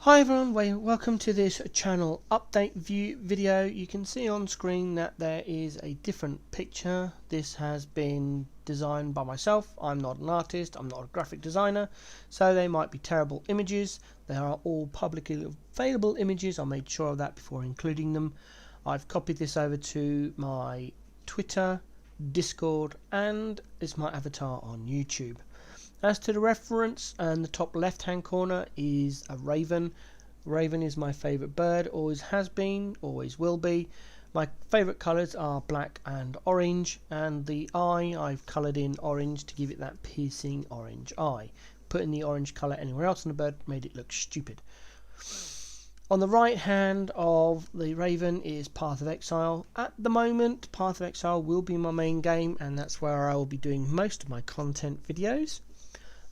Hi everyone, welcome to this channel update view video. You can see on screen that there is a different picture. This has been designed by myself. I'm not an artist, I'm not a graphic designer, so they might be terrible images. They are all publicly available images. I made sure of that before including them. I've copied this over to my Twitter, Discord, and it's my avatar on YouTube. As to the reference, and the top left hand corner is a raven. Raven is my favourite bird, always has been, always will be. My favourite colours are black and orange, and the eye I've coloured in orange to give it that piercing orange eye. Putting the orange colour anywhere else on the bird made it look stupid. On the right hand of the raven is Path of Exile. At the moment, Path of Exile will be my main game, and that's where I will be doing most of my content videos.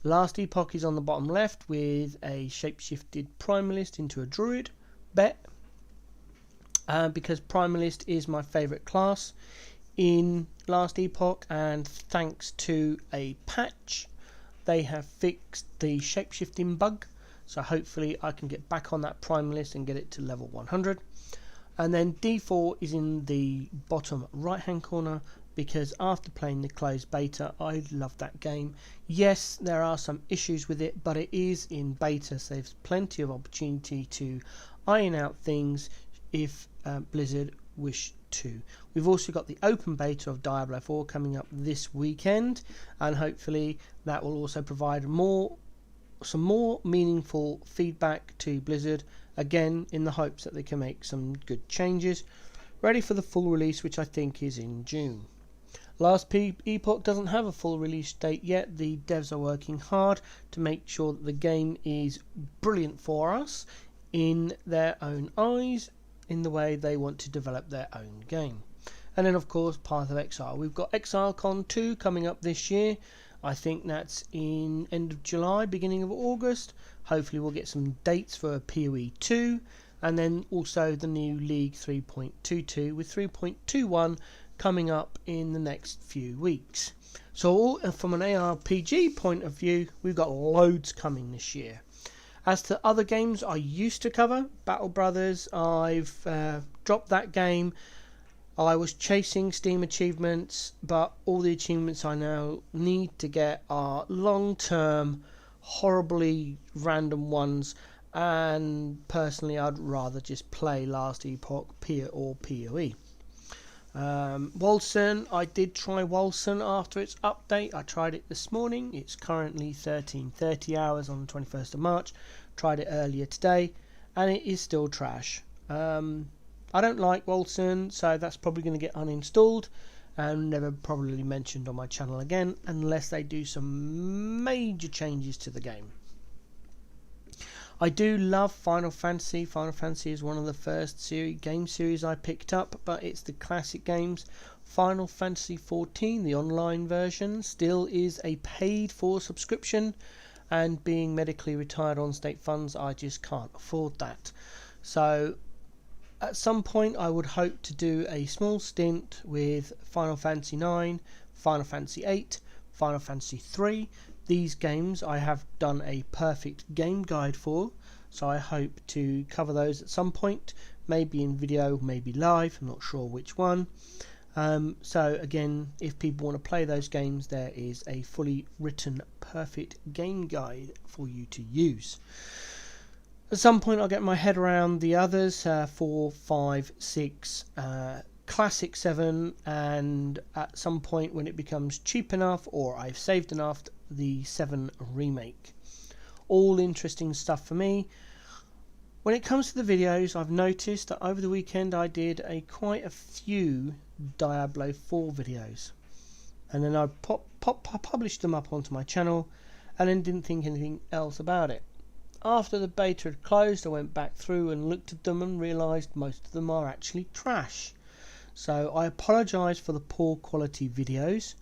Last Epoch is on the bottom left with a shapeshifted Primalist into a Druid. Bet. Because Primalist is my favourite class in Last Epoch, and thanks to a patch they have fixed the shapeshifting bug, so hopefully I can get back on that Primalist and get it to level 100. And then D4 is in the bottom right hand corner, because after playing the closed beta I love that game. Yes, there are some issues with it, but it is in beta, so there's plenty of opportunity to iron out things if Blizzard wish to. We've also got the open beta of Diablo 4 coming up this weekend, and hopefully that will also provide some more meaningful feedback to Blizzard, again in the hopes that they can make some good changes, ready for the full release, which I think is in June. Last Epoch doesn't have a full release date yet. The devs are working hard to make sure that the game is brilliant for us in their own eyes, in the way they want to develop their own game. And then of course Path of Exile. We've got ExileCon 2 coming up this year. I think that's in end of July, beginning of August. Hopefully we'll get some dates for PoE 2, and then also the new League 3.22 with 3.21 coming up in the next few weeks. So from an ARPG point of view, we've got loads coming this year. As to other games I used to cover, Battle Brothers, I've dropped that game. I was chasing Steam achievements, but all the achievements I now need to get are long-term, horribly random ones, and personally I'd rather just play Last Epoch or PoE. Wolcen, I did try Wolcen after its update. I tried it this morning. It's currently 13:30 hours on the 21st of March. Tried it earlier today, and it is still trash. I don't like Wolcen, so that's probably going to get uninstalled and never probably mentioned on my channel again, unless they do some major changes to the game. I do love Final Fantasy. Final Fantasy is one of the first game series I picked up, but it's the classic games. Final Fantasy 14, the online version, still is a paid for subscription, and being medically retired on state funds, I just can't afford that. So at some point I would hope to do a small stint with Final Fantasy 9, Final Fantasy 8, Final Fantasy 3. These games I have done a perfect game guide for, so I hope to cover those at some point, maybe in video, maybe live, I'm not sure which one. So again, if people want to play those games, there is a fully written perfect game guide for you to use. At some point I'll get my head around the others, 4, 5, 6, Classic 7, and at some point when it becomes cheap enough or I've saved enough, the 7 remake. All interesting stuff for me. When it comes to the videos, I've noticed that over the weekend I did quite a few Diablo 4 videos, and then I published them up onto my channel, and then didn't think anything else about it. After the beta had closed, I went back through and looked at them and realised most of them are actually trash. So I apologise for the poor quality videos.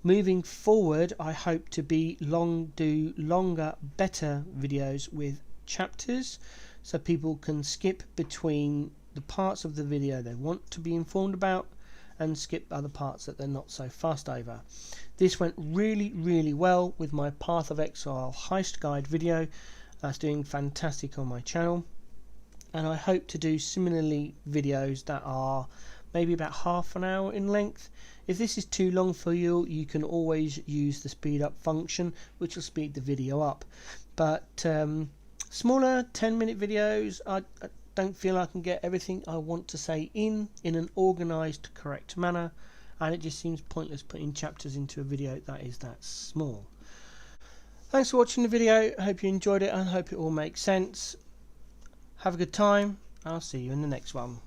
Moving forward, I hope to do longer, better videos with chapters, so people can skip between the parts of the video they want to be informed about and skip other parts that they're not so fussed over. This went really well with my Path of Exile heist guide video, That's doing fantastic on my channel, and I hope to do similarly videos that are maybe about half an hour in length. If this is too long for you, you can always use the speed up function, which will speed the video up. But smaller 10-minute videos, I don't feel I can get everything I want to say in an organised, correct manner, and it just seems pointless putting chapters into a video that is that small. Thanks for watching the video. I hope you enjoyed it and hope it all makes sense. Have a good time. I'll see you in the next one.